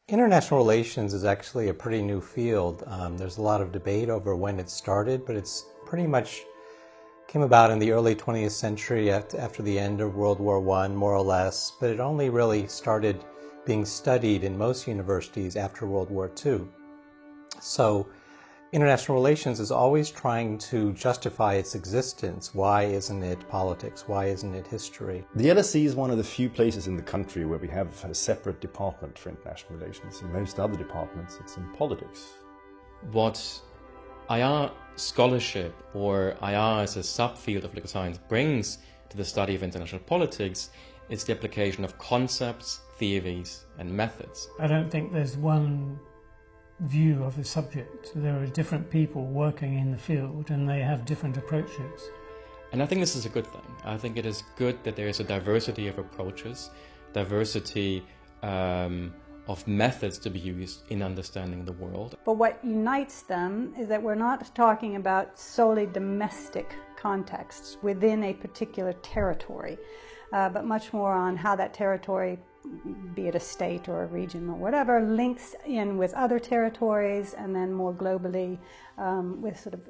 International relations is actually a pretty new field. There's a lot of debate over when it started, but it's pretty much came about in the early 20th century after the end of World War I, more or less, but it only really started being studied in most universities after World War II. So international relations is always trying to justify its existence. Why isn't it politics? Why isn't it history? The LSE is one of the few places in the country where we have a separate department for international relations. In most other departments, it's in politics. What IR scholarship, or IR as a subfield of political science, brings to the study of international politics is the application of concepts, theories, and methods. I don't think there's one view of the subject. There are different people working in the field and they have different approaches. And I think this is a good thing. I think it is good that there is a diversity of approaches, diversity of methods to be used in understanding the world. But what unites them is that we're not talking about solely domestic contexts within a particular territory, but much more on how that territory, be it a state or a region or whatever, links in with other territories, and then more globally with sort of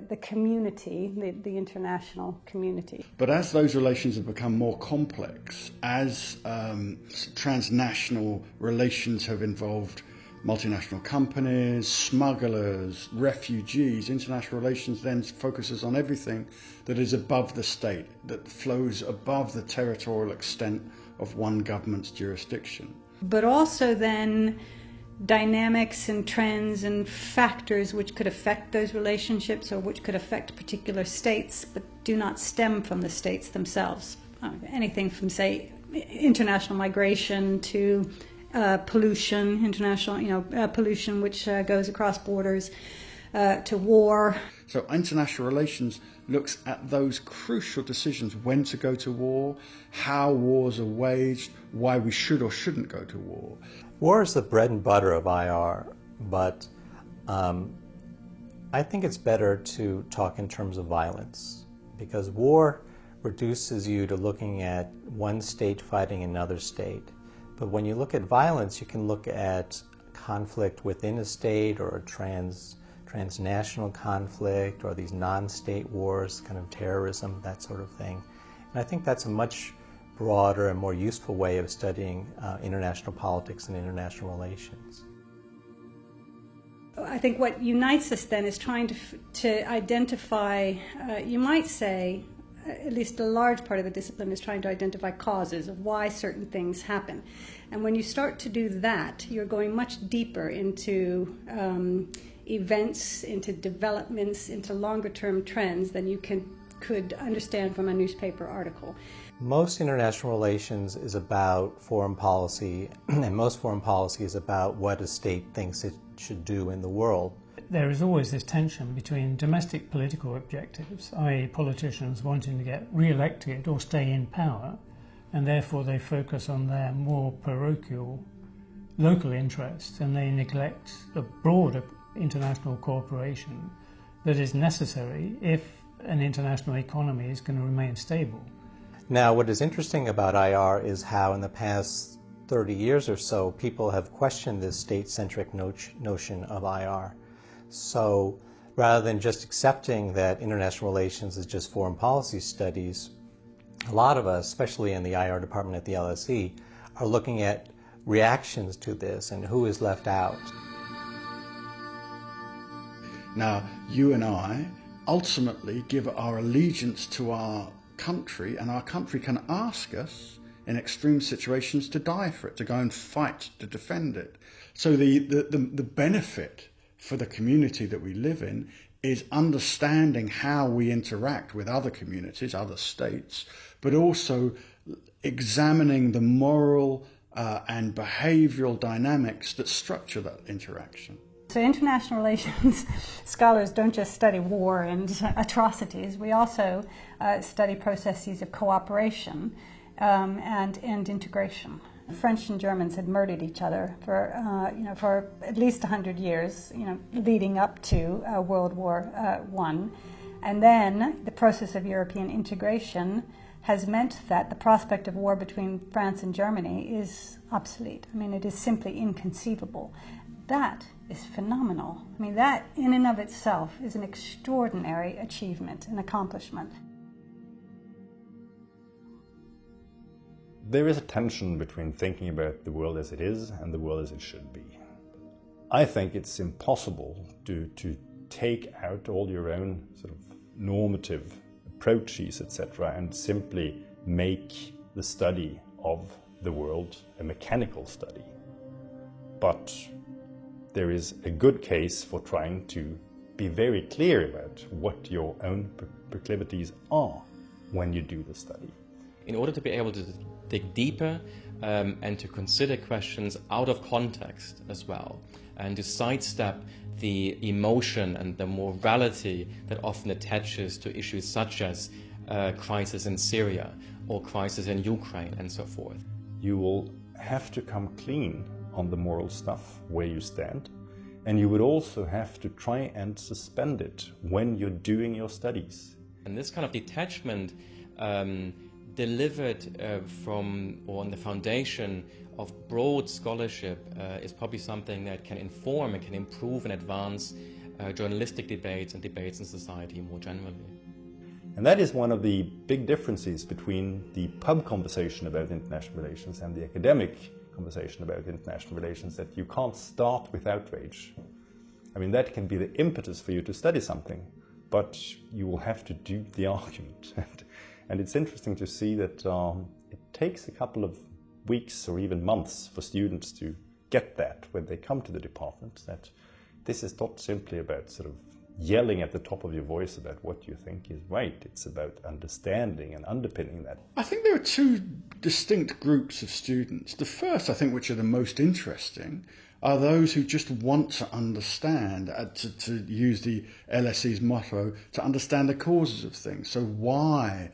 the community, the international community. But as those relations have become more complex, as transnational relations have involved multinational companies, smugglers, refugees, international relations then focuses on everything that is above the state, that flows above the territorial extent of one government's jurisdiction. But also then dynamics and trends and factors which could affect those relationships or which could affect particular states but do not stem from the states themselves. Anything from, say, international migration to pollution, international pollution which goes across borders, to war. So international relations looks at those crucial decisions: when to go to war, how wars are waged, why we should or shouldn't go to war. War is the bread and butter of IR, but I think it's better to talk in terms of violence, because war reduces you to looking at one state fighting another state. But when you look at violence, you can look at conflict within a state, or a transnational conflict, or these non-state wars, kind of terrorism, that sort of thing. And I think that's a much broader and more useful way of studying international politics and international relations. I think what unites us then is trying to identify, you might say, at least a large part of the discipline is trying to identify causes of why certain things happen. And when you start to do that, you're going much deeper into events, into developments, into longer-term trends than you could understand from a newspaper article. Most international relations is about foreign policy, and most foreign policy is about what a state thinks it should do in the world. There is always this tension between domestic political objectives, i.e. politicians wanting to get re-elected or stay in power, and therefore they focus on their more parochial local interests, and they neglect the broader international cooperation that is necessary if an international economy is going to remain stable. Now, what is interesting about IR is how in the past 30 years or so, people have questioned this state-centric notion of IR. So rather than just accepting that international relations is just foreign policy studies, a lot of us, especially in the IR department at the LSE, are looking at reactions to this and who is left out. Now, you and I ultimately give our allegiance to our country, and our country can ask us in extreme situations to die for it, to go and fight to defend it. So the benefit for the community that we live in is understanding how we interact with other communities, other states, but also examining the moral and behavioral dynamics that structure that interaction. So international relations scholars don't just study war and atrocities. We also study processes of cooperation and integration. French and Germans had murdered each other for at least 100 years, leading up to World War I. And then the process of European integration has meant that the prospect of war between France and Germany is obsolete. I mean, it is simply inconceivable. That is phenomenal. I mean, that in and of itself is an extraordinary achievement and accomplishment. There is a tension between thinking about the world as it is and the world as it should be. I think it's impossible to take out all your own sort of normative approaches, etc., and simply make the study of the world a mechanical study. But there is a good case for trying to be very clear about what your own proclivities are when you do the study. In order to be able to dig deeper and to consider questions out of context as well, and to sidestep the emotion and the morality that often attaches to issues such as crisis in Syria or crisis in Ukraine and so forth. You will have to come clean on the moral stuff where you stand, and you would also have to try and suspend it when you're doing your studies. And this kind of detachment delivered from or on the foundation of broad scholarship is probably something that can inform and can improve and advance journalistic debates and debates in society more generally. And that is one of the big differences between the pub conversation about international relations and the academic conversation about international relations, that you can't start with outrage. I mean, that can be the impetus for you to study something, but you will have to do the argument. And it's interesting to see that it takes a couple of weeks or even months for students to get that when they come to the department, that this is not simply about sort of yelling at the top of your voice about what you think is right. It's about understanding and underpinning that. I think there are two distinct groups of students. The first, I think, which are the most interesting, are those who just want to understand, to use the LSE's motto, to understand the causes of things. So why,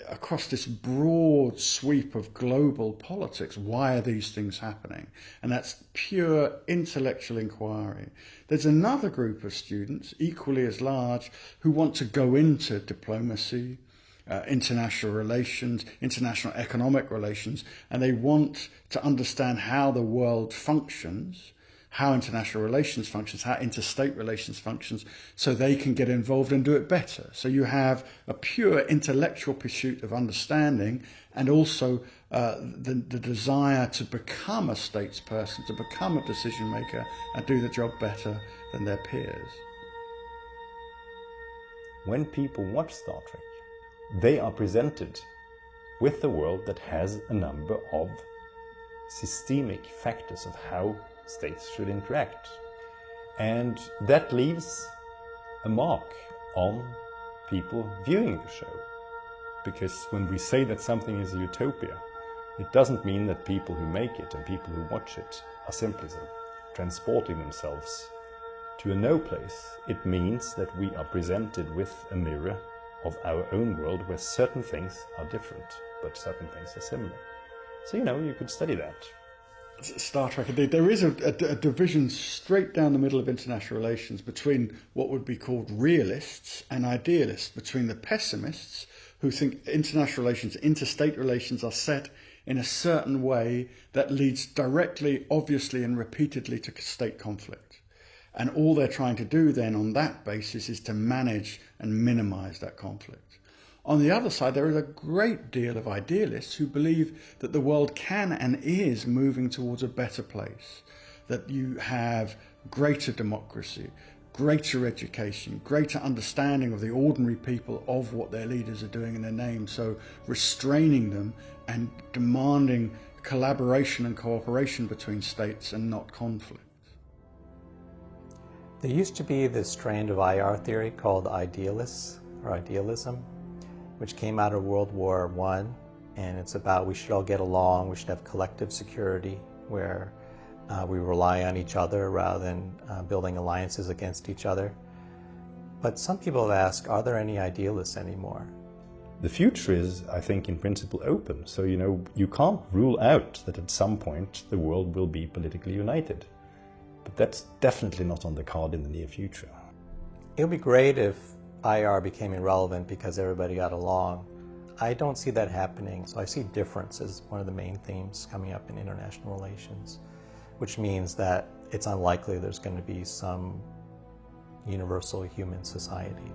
across this broad sweep of global politics, why are these things happening? And that's pure intellectual inquiry. There's another group of students, equally as large, who want to go into diplomacy, international relations, international economic relations, and they want to understand how the world functions, how international relations functions, how interstate relations functions, so they can get involved and do it better. So you have a pure intellectual pursuit of understanding, and also the desire to become a statesperson, to become a decision maker and do the job better than their peers. When people watch Star Trek, they are presented with a world that has a number of systemic factors of how states should interact. And that leaves a mark on people viewing the show. Because when we say that something is a utopia, it doesn't mean that people who make it and people who watch it are simply transporting themselves to a no place. It means that we are presented with a mirror of our own world where certain things are different, but certain things are similar. So, you could study that. Star Trek, indeed. There is a division straight down the middle of international relations between what would be called realists and idealists, between the pessimists who think international relations, interstate relations are set in a certain way that leads directly, obviously and repeatedly to state conflict. And all they're trying to do then on that basis is to manage and minimize that conflict. On the other side, there is a great deal of idealists who believe that the world can and is moving towards a better place, that you have greater democracy, greater education, greater understanding of the ordinary people of what their leaders are doing in their name, so restraining them and demanding collaboration and cooperation between states and not conflict. There used to be this strand of IR theory called idealists, or idealism, which came out of World War I, and it's about we should all get along, we should have collective security, where we rely on each other rather than building alliances against each other. But some people have asked, are there any idealists anymore? The future is, I think, in principle open. So, you can't rule out that at some point the world will be politically united. But that's definitely not on the card in the near future. It would be great if IR became irrelevant because everybody got along. I don't see that happening. So I see difference as one of the main themes coming up in international relations, which means that it's unlikely there's going to be some universal human society.